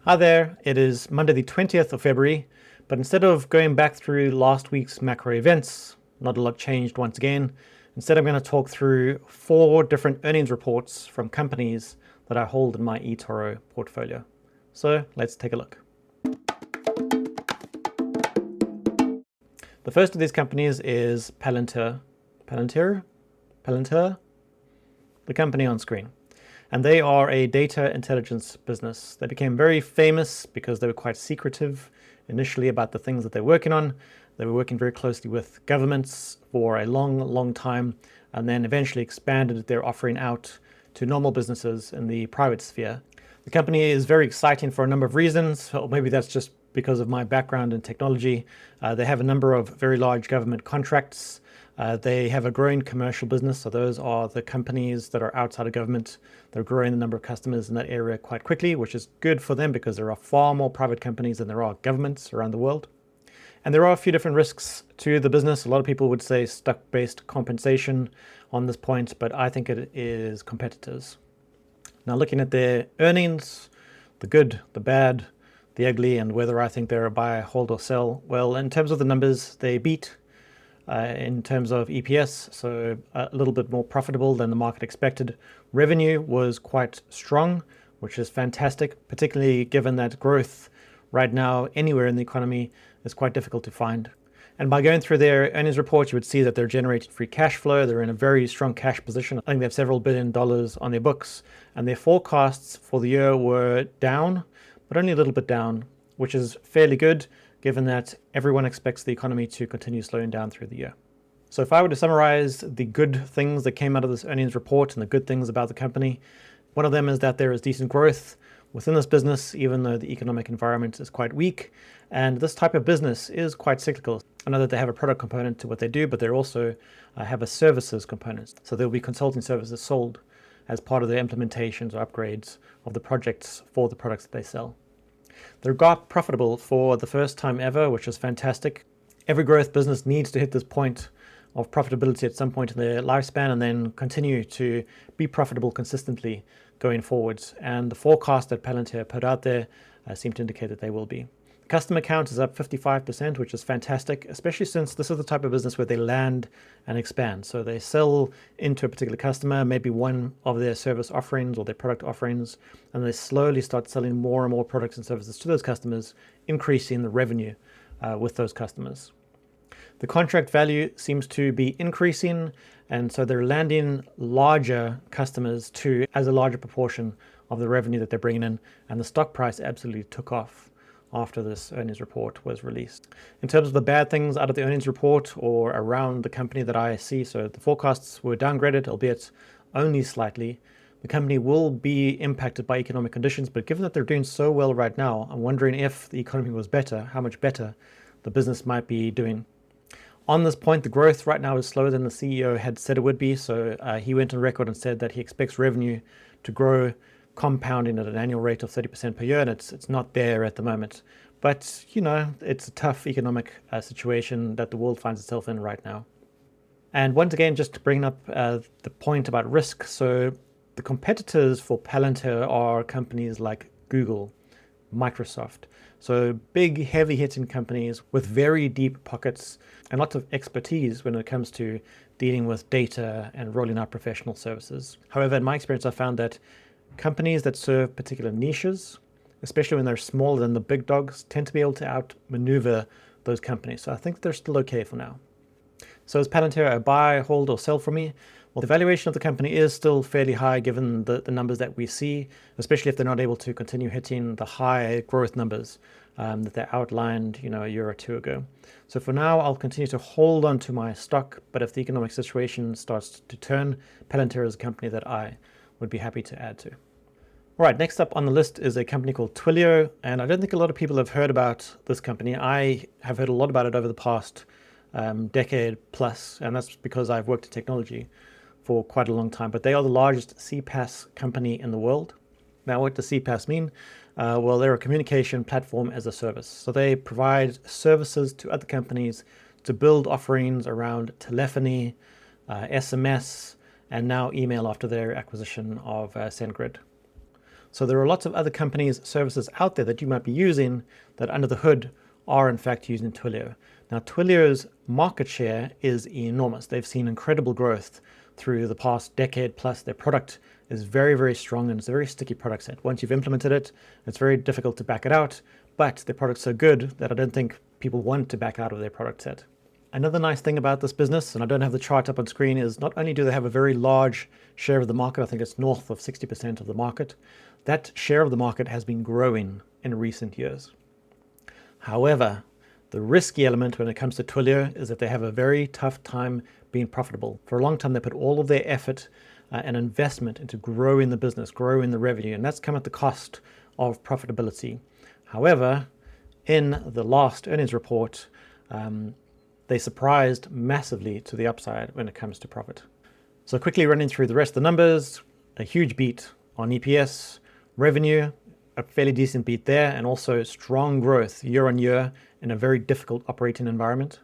Hi there, it is Monday the 20th of February, but instead of going back through last week's macro events, not a lot changed once again. Instead, I'm going to talk through 4 different earnings reports from companies that I hold in my eToro portfolio. So let's take a look. The first of these companies is Palantir. Palantir? The company on screen. And they are a data intelligence business. They became very famous because they were quite secretive initially about the things that they're working on. They were working very closely with governments for a long time, and then eventually expanded their offering out to normal businesses in the private sphere. The company is very exciting for a number of reasons, or maybe that's just because of my background in technology. They have a number of very large government contracts. They have a growing commercial business, so those are the companies that are outside of government. They're growing the number of customers in that area quite quickly, which is good for them because there are far more private companies than there are governments around the world. And there are a few different risks to the business. A lot of people would say stock-based compensation on this point, but I think it is competitors. Now, looking at their earnings, the good, the bad, the ugly, and whether I think they're a buy, hold, or sell. Well, in terms of the numbers, they beat in terms of EPS, so a little bit more profitable than the market expected. Revenue was quite strong, which is fantastic, particularly given that growth right now anywhere in the economy is quite difficult to find. And by going through their earnings report, you would see that they're generating free cash flow. They're in a very strong cash position. I think they have several $billion on their books, and their forecasts for the year were down, but only a little bit down, which is fairly good given that everyone expects the economy to continue slowing down through the year. So if I were to summarize the good things that came out of this earnings report and the good things about the company, one of them is that there is decent growth within this business, even though the economic environment is quite weak. And this type of business is quite cyclical. I know that they have a product component to what they do, but they also have a services component. So there will be consulting services sold as part of their implementations or upgrades of the projects for the products that they sell. They're GAAP profitable for the first time ever, which is fantastic. Every growth business needs to hit this point of profitability at some point in their lifespan and then continue to be profitable consistently going forwards. And the forecast that Palantir put out there seem to indicate that they will be. Customer count is up 55%, which is fantastic, especially since this is the type of business where they land and expand. So they sell into a particular customer, maybe one of their service offerings or their product offerings, and they slowly start selling more and more products and services to those customers, increasing the revenue with those customers. The contract value seems to be increasing, and so they're landing larger customers too as a larger proportion of the revenue that they're bringing in, and the stock price absolutely took off after this earnings report was released. In terms of the bad things out of the earnings report or around the company that I see, so the forecasts were downgraded, albeit only slightly. The company will be impacted by economic conditions, but given that they're doing so well right now, I'm wondering if the economy was better, how much better the business might be doing. On this point, the growth right now is slower than the CEO had said it would be, so he went on record and said that he expects revenue to grow compounding at an annual rate of 30% per year, and it's not there at the moment. But, you know, it's a tough economic situation that the world finds itself in right now. And once again, just to bring up the point about risk, so the competitors for Palantir are companies like Google, Microsoft. So big, heavy-hitting companies with very deep pockets and lots of expertise when it comes to dealing with data and rolling out professional services. However, in my experience, I found that companies that serve particular niches, especially when they're smaller than the big dogs, tend to be able to outmaneuver those companies. So I think they're still okay for now. So is Palantir a buy, hold, or sell for me? Well, the valuation of the company is still fairly high given the numbers that we see, especially if they're not able to continue hitting the high growth numbers that they outlined, a year or two ago. So for now, I'll continue to hold on to my stock, but if the economic situation starts to turn, Palantir is a company that I would be happy to add to. All right, next up on the list is a company called Twilio, and I don't think a lot of people have heard about this company. I have heard a lot about it over the past decade plus, and that's because I've worked in technology for quite a long time, but they are the largest CPaaS company in the world. Now, what does CPaaS mean? Well, they're a communication platform as a service. So they provide services to other companies to build offerings around telephony, SMS, and now email after their acquisition of SendGrid. So there are lots of other companies, services out there that you might be using that under the hood are in fact using Twilio. Now, Twilio's market share is enormous. They've seen incredible growth through the past decade plus. Their product is very, very strong, and it's a very sticky product set. Once you've implemented it, it's very difficult to back it out, but their product's so good that I don't think people want to back out of their product set. Another nice thing about this business, and I don't have the chart up on screen, is not only do they have a very large share of the market, I think it's north of 60% of the market, that share of the market has been growing in recent years. However, the risky element when it comes to Twilio is that they have a very tough time being profitable. For a long time, they put all of their effort and investment into growing the business, growing the revenue, and that's come at the cost of profitability. However, in the last earnings report, they surprised massively to the upside when it comes to profit. So quickly running through the rest of the numbers, a huge beat on EPS, revenue, a fairly decent beat there, and also strong growth year on year in a very difficult operating environment.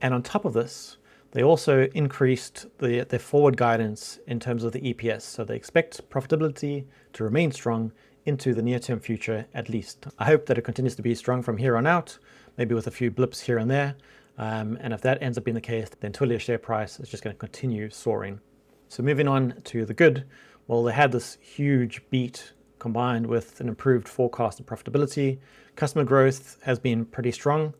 And on top of this, they also increased their forward guidance in terms of the EPS. So they expect profitability to remain strong into the near-term future at least. I hope that it continues to be strong from here on out, maybe with a few blips here and there. And if that ends up being the case, then Twilio's share price is just going to continue soaring. So moving on to the good, well, they had this huge beat combined with an improved forecast of profitability. Customer growth has been pretty strong,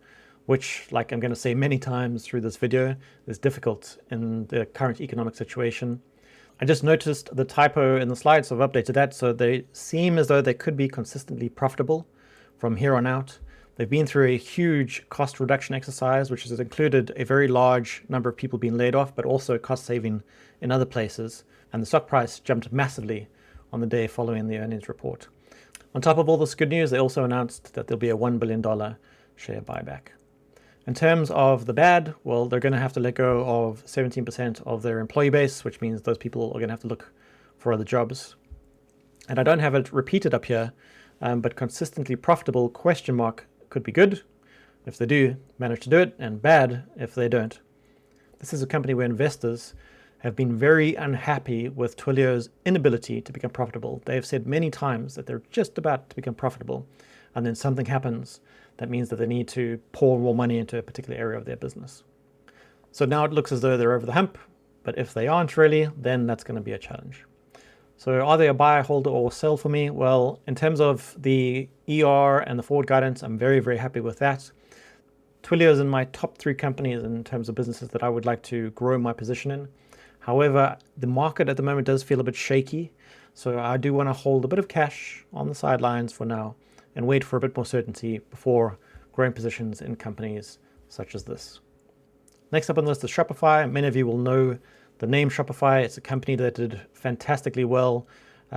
which, like I'm going to say many times through this video, is difficult in the current economic situation. I just noticed the typo in the slides, so I've updated that. So they seem as though they could be consistently profitable from here on out. They've been through a huge cost reduction exercise, which has included a very large number of people being laid off, but also cost saving in other places. And the stock price jumped massively on the day following the earnings report. On top of all this good news, they also announced that there'll be a $1 billion share buyback. In terms of the bad, well, they're going to have to let go of 17% of their employee base, which means those people are going to have to look for other jobs. And I don't have it repeated up here, but consistently profitable ? Could be good if they do manage to do it, and bad if they don't. This is a company where investors have been very unhappy with Twilio's inability to become profitable. They have said many times that they're just about to become profitable, and then something happens that means that they need to pour more money into a particular area of their business. So now it looks as though they're over the hump, but if they aren't really, then that's going to be a challenge. So are they a buy, hold, or sell for me? Well, in terms of the ER and the forward guidance, I'm very, very happy with that. Twilio is in my top 3 companies in terms of businesses that I would like to grow my position in. However, the market at the moment does feel a bit shaky, so I do want to hold a bit of cash on the sidelines for now and wait for a bit more certainty before growing positions in companies such as this. Next up on the list is Shopify. Many of you will know the name Shopify. It's a company that did fantastically well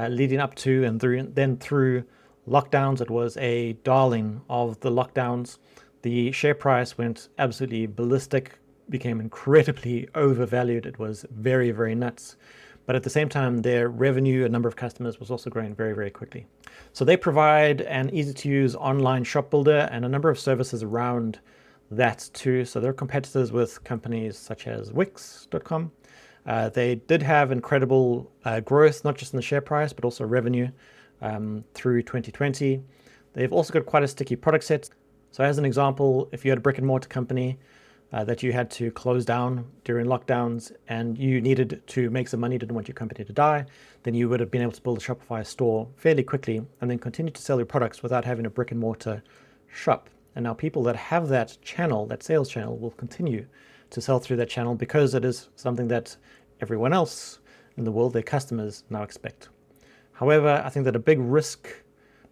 leading up to and through lockdowns. It was a darling of the lockdowns. The share price went absolutely ballistic, became incredibly overvalued. It was very, very nuts. But at the same time, their revenue, a number of customers, was also growing very, very quickly. So they provide an easy-to-use online shop builder and a number of services around that too. So they're competitors with companies such as Wix.com. They did have incredible growth, not just in the share price, but also revenue through 2020. They've also got quite a sticky product set. So as an example, if you had a brick and mortar company that you had to close down during lockdowns and you needed to make some money, didn't want your company to die, then you would have been able to build a Shopify store fairly quickly and then continue to sell your products without having a brick and mortar shop. And now people that have that channel, that sales channel, will continue to sell through that channel because it is something that everyone else in the world, their customers, now expect. However, I think that a big risk,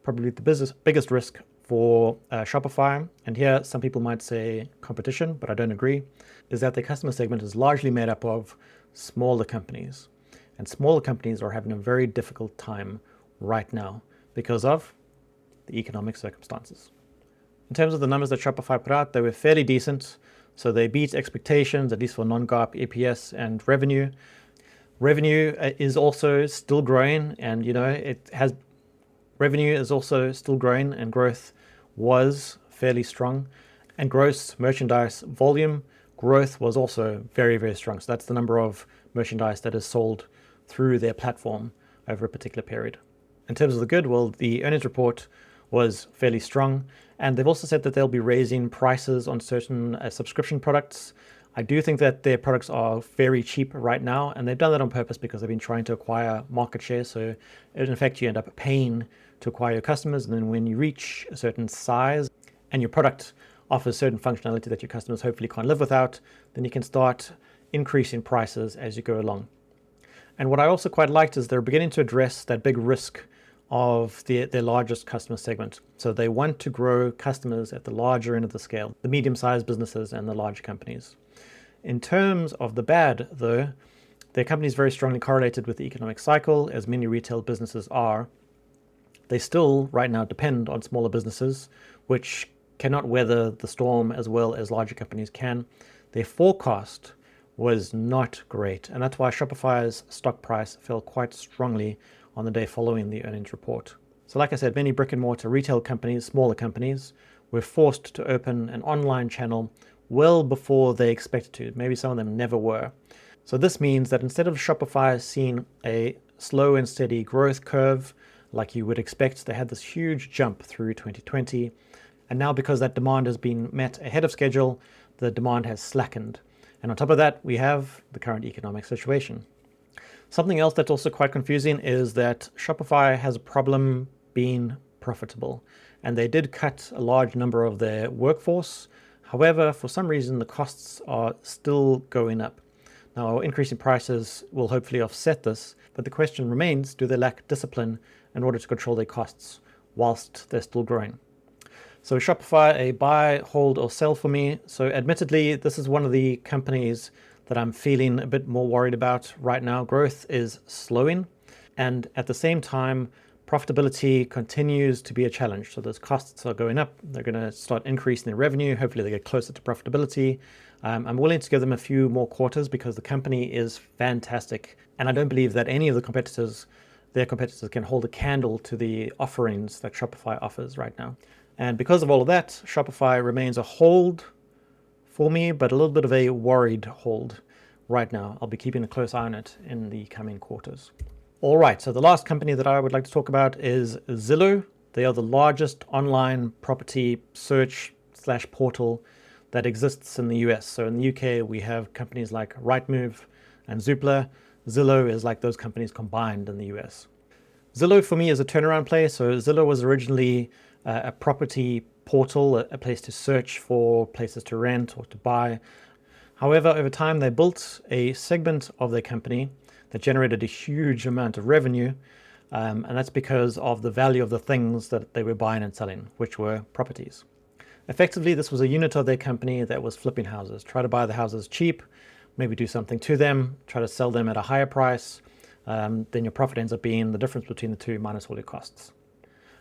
probably the biggest risk for Shopify, and here some people might say competition, but I don't agree, is that their customer segment is largely made up of smaller companies. And smaller companies are having a very difficult time right now because of the economic circumstances. In terms of the numbers that Shopify put out, they were fairly decent. So they beat expectations, at least for non-GAAP EPS and revenue. Revenue is also still growing, and revenue is also still growing, and growth was fairly strong. And gross merchandise volume growth was also very, very strong. So that's the number of merchandise that is sold through their platform over a particular period. In terms of the good, well, the earnings report was fairly strong, and they've also said that they'll be raising prices on certain subscription products. I do think that their products are very cheap right now, and they've done that on purpose because they've been trying to acquire market share. So in effect, you end up paying to acquire your customers, and then when you reach a certain size and your product offers certain functionality that your customers hopefully can't live without, then you can start increasing prices as you go along. And what I also quite liked is they're beginning to address that big risk of their largest customer segment. So they want to grow customers at the larger end of the scale, the medium-sized businesses and the large companies. In terms of the bad, though, their company is very strongly correlated with the economic cycle, as many retail businesses are. They still, right now, depend on smaller businesses, which cannot weather the storm as well as larger companies can. Their forecast was not great, and that's why Shopify's stock price fell quite strongly on the day following the earnings report. So like I said, many brick and mortar retail companies, smaller companies, were forced to open an online channel well before they expected to. Maybe some of them never were. So this means that instead of Shopify seeing a slow and steady growth curve like you would expect, they had this huge jump through 2020. And now because that demand has been met ahead of schedule, the demand has slackened. And on top of that, we have the current economic situation. Something else that's also quite confusing is that Shopify has a problem being profitable, and they did cut a large number of their workforce. However, for some reason, the costs are still going up. Now, increasing prices will hopefully offset this, but the question remains, do they lack discipline in order to control their costs whilst they're still growing? So Shopify, a buy, hold, or sell for me. So admittedly, this is one of the companies that I'm feeling a bit more worried about right now. Growth is slowing, and at the same time, profitability continues to be a challenge. So those costs are going up. They're going to start increasing their revenue. Hopefully they get closer to profitability. I'm willing to give them a few more quarters because the company is fantastic. And I don't believe that any of their competitors can hold a candle to the offerings that Shopify offers right now. And because of all of that, Shopify remains a hold for me, but a little bit of a worried hold right now. I'll be keeping a close eye on it in the coming quarters. All right, so the last company that I would like to talk about is Zillow. They are the largest online property search/portal that exists in the US. So in the UK, we have companies like Rightmove and Zoopla. Zillow is like those companies combined in the US. Zillow for me is a turnaround play. So Zillow was originally a property portal, a place to search for places to rent or to buy. However, over time, they built a segment of their company that generated a huge amount of revenue, and that's because of the value of the things that they were buying and selling, which were properties. Effectively, this was a unit of their company that was flipping houses. Try to buy the houses cheap, maybe do something to them, try to sell them at a higher price, then your profit ends up being the difference between the two minus all your costs.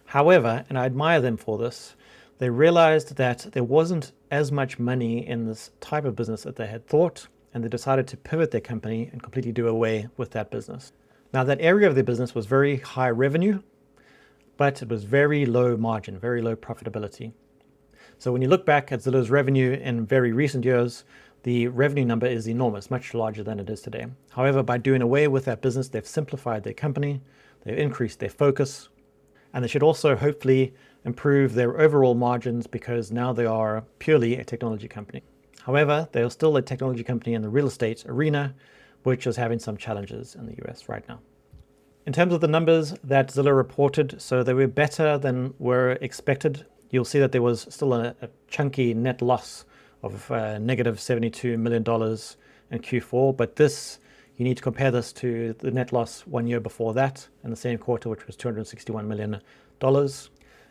However, and I admire them for this, they realized that there wasn't as much money in this type of business that they had thought, and they decided to pivot their company and completely do away with that business. Now, that area of their business was very high revenue, but it was very low margin, very low profitability. So when you look back at Zillow's revenue in very recent years, the revenue number is enormous, much larger than it is today. However, by doing away with that business, they've simplified their company, they've increased their focus, and they should also hopefully improve their overall margins because now they are purely a technology company. However, they are still a technology company in the real estate arena, which is having some challenges in the US right now. In terms of the numbers that Zillow reported, so they were better than were expected. You'll see that there was still a chunky net loss of negative $72 million in Q4, but you need to compare this to the net loss 1 year before that in the same quarter, which was $261 million.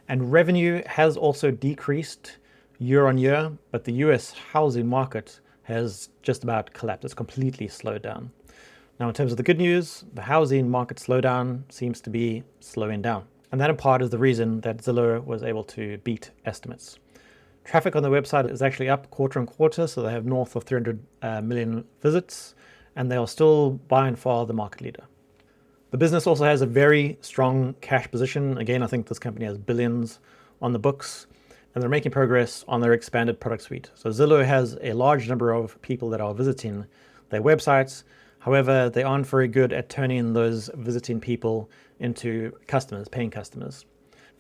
And revenue has also decreased year on year, but the US housing market has just about collapsed. It's completely slowed down. Now, in terms of the good news, the housing market slowdown seems to be slowing down. And that in part is the reason that Zillow was able to beat estimates. Traffic on the website is actually up quarter on quarter, so they have north of 300 million visits, and they are still by and far the market leader. The business also has a very strong cash position. Again, I think this company has billions on the books, and they're making progress on their expanded product suite. So Zillow has a large number of people that are visiting their websites. However, they aren't very good at turning those visiting people into customers, paying customers.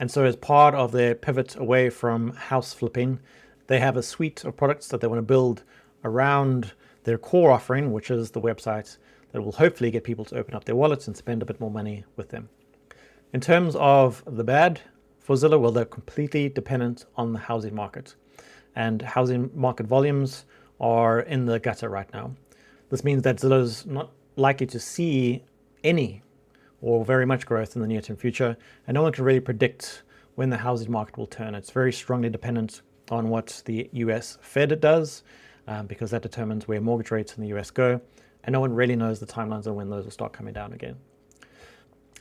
And so as part of their pivot away from house flipping, they have a suite of products that they want to build around their core offering, which is the website that will hopefully get people to open up their wallets and spend a bit more money with them. In terms of the bad for Zillow, well, they're completely dependent on the housing market. And housing market volumes are in the gutter right now. This means that Zillow's not likely to see any or very much growth in the near-term future, and no one can really predict when the housing market will turn. It's very strongly dependent on what the US Fed does, because that determines where mortgage rates in the US go, and no one really knows the timelines on when those will start coming down again.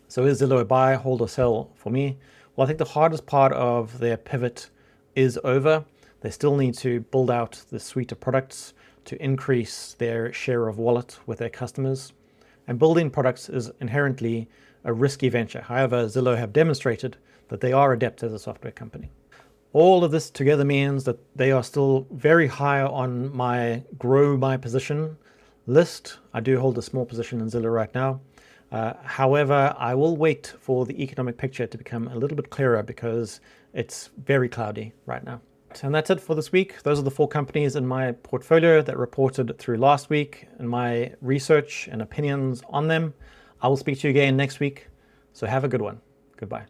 So is Zillow a buy, hold, or sell for me? Well, I think the hardest part of their pivot is over. They still need to build out the suite of products to increase their share of wallet with their customers. And building products is inherently a risky venture. However, Zillow have demonstrated that they are adept as a software company. All of this together means that they are still very high on my grow my position list. I do hold a small position in Zillow right now. However, I will wait for the economic picture to become a little bit clearer because it's very cloudy right now. And that's it for this week. Those are the 4 companies in my portfolio that reported through last week and my research and opinions on them. I will speak to you again next week. So have a good one. Goodbye.